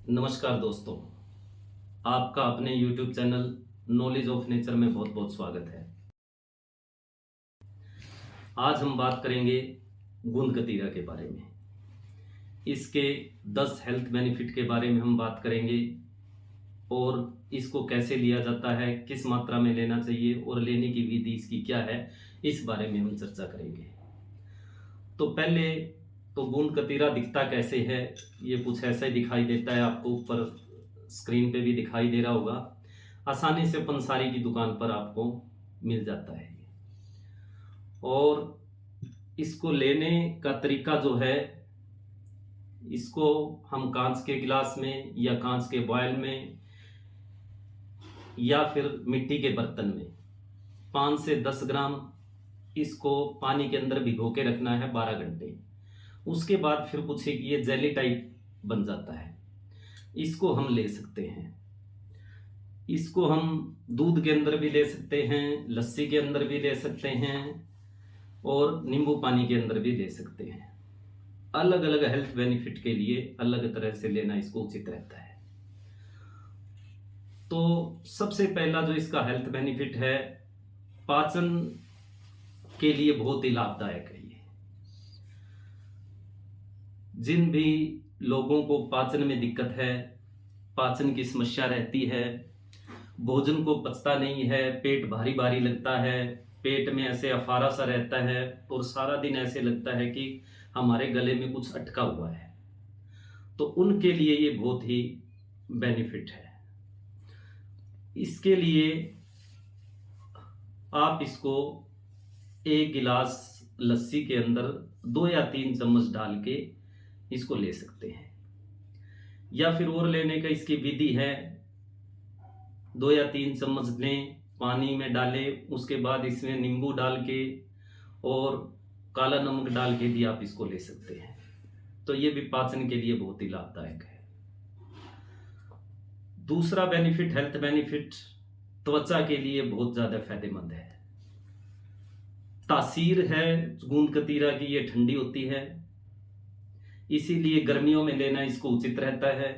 नमस्कार दोस्तों, आपका अपने YouTube channel knowledge of nature में बहुत बहुत स्वागत है। आज हम बात करेंगे गूंद कतीरा के बारे में। इसके 10 हेल्थ बेनिफिट के बारे में हम बात करेंगे और इसको कैसे लिया जाता है, किस मात्रा में लेना चाहिए और लेने की विधि इसकी क्या है, इस बारे में हम चर्चा करेंगे। तो पहले तो गूंद कतीरा दिखता कैसे है, ये कुछ ऐसा ही दिखाई देता है। आपको ऊपर स्क्रीन पे भी दिखाई दे रहा होगा। आसानी से पंसारी की दुकान पर आपको मिल जाता है और इसको लेने का तरीका जो है, इसको हम कांच के गिलास में या कांच के बॉयल में या फिर मिट्टी के बर्तन में 5 से 10 ग्राम इसको पानी के अंदर भिगो के रखना है 12 घंटे। उसके बाद फिर कुछ एक ये जेली टाइप बन जाता है। इसको हम ले सकते हैं। इसको हम दूध के अंदर भी ले सकते हैं, लस्सी के अंदर भी ले सकते हैं और नींबू पानी के अंदर भी ले सकते हैं। अलग अलग हेल्थ बेनिफिट के लिए अलग तरह से लेना इसको उचित रहता है। तो सबसे पहला जो इसका हेल्थ बेनिफिट है, पाचन के लिए बहुत ही लाभदायक है। ये जिन भी लोगों को पाचन में दिक्कत है, पाचन की समस्या रहती है, भोजन को पचता नहीं है, पेट भारी भारी लगता है, पेट में ऐसे अफारा सा रहता है और सारा दिन ऐसे लगता है कि हमारे गले में कुछ अटका हुआ है, तो उनके लिए ये बहुत ही बेनिफिट है। इसके लिए आप इसको 1 गिलास लस्सी के अंदर 2 या 3 चम्मच डाल के इसको ले सकते हैं। या फिर और लेने का इसकी विधि है, 2 या 3 चम्मच लें, पानी में डालें, उसके बाद इसमें नींबू डाल के और काला नमक डाल के भी आप इसको ले सकते हैं। तो ये भी पाचन के लिए बहुत ही लाभदायक है। दूसरा बेनिफिट, हेल्थ बेनिफिट, त्वचा के लिए बहुत ज़्यादा फायदेमंद है। तासीर है गूंद कतीरा की, ये ठंडी होती है, इसीलिए गर्मियों में लेना इसको उचित रहता है।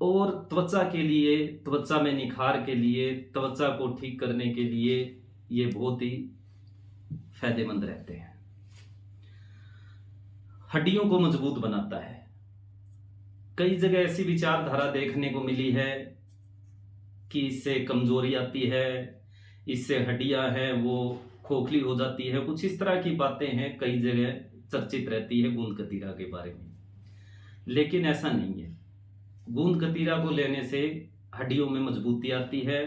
और त्वचा के लिए, त्वचा में निखार के लिए, त्वचा को ठीक करने के लिए ये बहुत ही फायदेमंद रहते हैं। हड्डियों को मजबूत बनाता है। कई जगह ऐसी विचारधारा देखने को मिली है कि इससे कमजोरी आती है, इससे हड्डियां हैं वो खोखली हो जाती है, कुछ इस तरह की बातें हैं, कई जगह चर्चित रहती है गूंद कतीरा के बारे में। लेकिन ऐसा नहीं है। गूंद कतीरा को लेने से हड्डियों में मजबूती आती है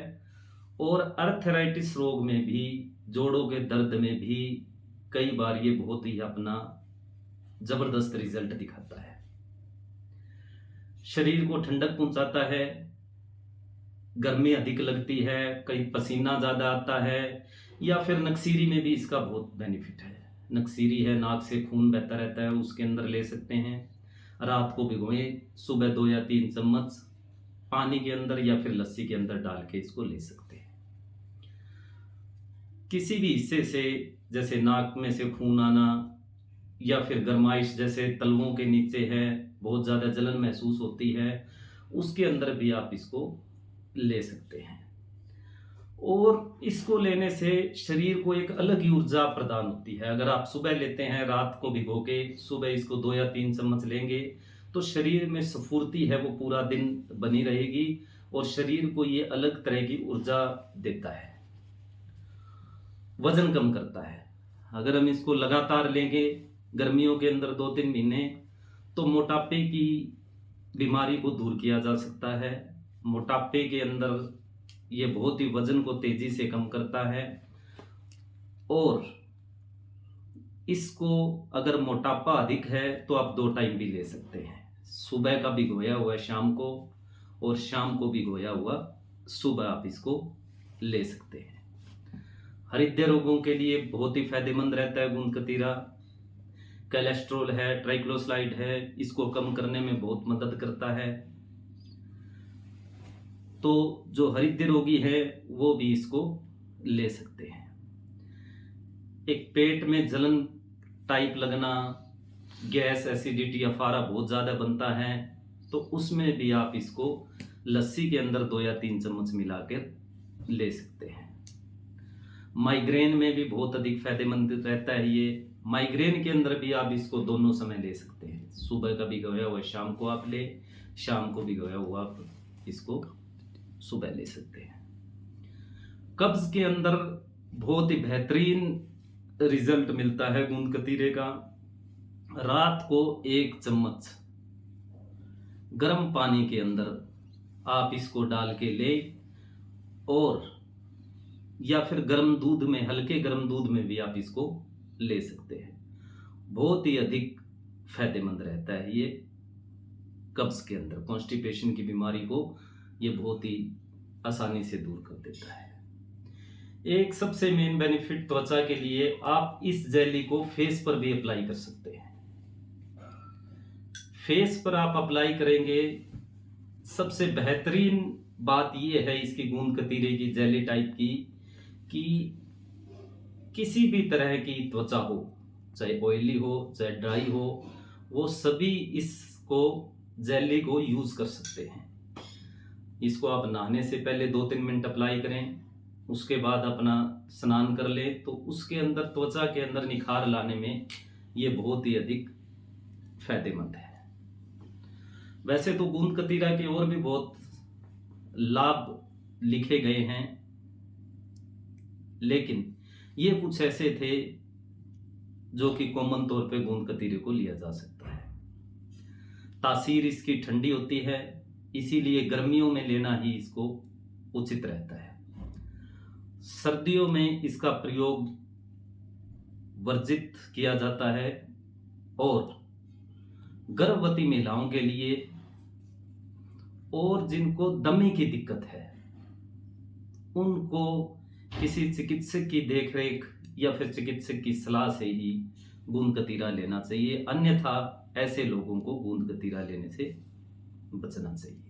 और अर्थराइटिस रोग में भी, जोड़ों के दर्द में भी कई बार ये बहुत ही अपना जबरदस्त रिजल्ट दिखाता है। शरीर को ठंडक पहुंचाता है, गर्मी अधिक लगती है, कहीं पसीना ज़्यादा आता है, या फिर नक्सीरी में भी इसका बहुत बेनिफिट है। नक्सीरी है, नाक से खून बहता रहता है, उसके अंदर ले सकते हैं। रात को भिगोएं, सुबह 2 या 3 चम्मच पानी के अंदर या फिर लस्सी के अंदर डाल के इसको ले सकते हैं। किसी भी हिस्से से, जैसे नाक में से खून आना या फिर गर्माइश, जैसे तलवों के नीचे है, बहुत ज़्यादा जलन महसूस होती है, उसके अंदर भी आप इसको ले सकते हैं। और इसको लेने से शरीर को एक अलग ही ऊर्जा प्रदान होती है। अगर आप सुबह लेते हैं, रात को भिगो के सुबह इसको 2 या 3 चम्मच लेंगे, तो शरीर में स्फूर्ति है वो पूरा दिन बनी रहेगी और शरीर को ये अलग तरह की ऊर्जा देता है। वजन कम करता है। अगर हम इसको लगातार लेंगे गर्मियों के अंदर 2-3 महीने, तो मोटापे की बीमारी को दूर किया जा सकता है। मोटापे के अंदर ये बहुत ही वजन को तेजी से कम करता है। और इसको अगर मोटापा अधिक है तो आप 2 टाइम भी ले सकते हैं। सुबह का भिगोया हुआ शाम को और शाम को भिगोया हुआ सुबह आप इसको ले सकते हैं। हृदय रोगों के लिए बहुत ही फायदेमंद रहता है गूंद कतीरा। कोलेस्ट्रॉल है, ट्राइग्लिसराइड है, इसको कम करने में बहुत मदद करता है। तो जो हृदय रोगी है वो भी इसको ले सकते हैं। एक पेट में जलन टाइप लगना, गैस, एसिडिटी, अफारा बहुत ज़्यादा बनता है, तो उसमें भी आप इसको लस्सी के अंदर 2 या 3 चम्मच मिलाकर ले सकते हैं। माइग्रेन में भी बहुत अधिक फायदेमंद रहता है ये। माइग्रेन के अंदर भी आप इसको दोनों समय ले सकते हैं। सुबह का भिगोया हुआ शाम को आप ले, शाम को भिगोया हुआ आप इसको सुबह ले सकते हैं। कब्ज के अंदर बहुत ही बेहतरीन रिजल्ट मिलता है गूंद कतीरे का। रात को 1 चम्मच गर्म पानी के अंदर आप इसको डाल के ले, और या फिर गर्म दूध में, हल्के गर्म दूध में भी आप इसको ले सकते हैं। बहुत ही अधिक फायदेमंद रहता है ये कब्ज के अंदर। कॉन्स्टिपेशन की बीमारी को ये बहुत ही आसानी से दूर कर देता है। एक सबसे मेन बेनिफिट त्वचा के लिए, आप इस जेली को फेस पर भी अप्लाई कर सकते हैं। फेस पर आप अप्लाई करेंगे, सबसे बेहतरीन बात यह है इसकी गूंद कतीरे की जेली टाइप की, कि किसी भी तरह की त्वचा हो, चाहे ऑयली हो चाहे ड्राई हो, वो सभी इसको जेली को यूज कर सकते हैं। इसको आप नहाने से पहले 2-3 मिनट अप्लाई करें, उसके बाद अपना स्नान कर ले, तो उसके अंदर त्वचा के अंदर निखार लाने में ये बहुत ही अधिक फायदेमंद है। वैसे तो गूंद कतीरा के और भी बहुत लाभ लिखे गए हैं, लेकिन ये कुछ ऐसे थे जो कि कॉमन तौर पे गूंद कतीरे को लिया जा सकता है। तासीर इसकी ठंडी होती है, इसीलिए गर्मियों में लेना ही इसको उचित रहता है। सर्दियों में इसका प्रयोग वर्जित किया जाता है, और गर्भवती महिलाओं के लिए और जिनको दमे की दिक्कत है, उनको किसी चिकित्सक की देखरेख या फिर चिकित्सक की सलाह से ही गूंद कतीरा लेना चाहिए, अन्यथा ऐसे लोगों को गूंद कतीरा लेने से बचना चाहिए।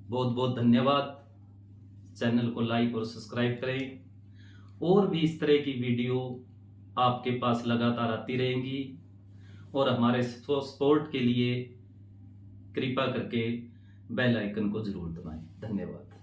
बहुत बहुत धन्यवाद। चैनल को लाइक और सब्सक्राइब करें, और भी इस तरह की वीडियो आपके पास लगातार आती रहेंगी, और हमारे सपोर्ट के लिए कृपा करके बेल आइकन को जरूर दबाएं। धन्यवाद।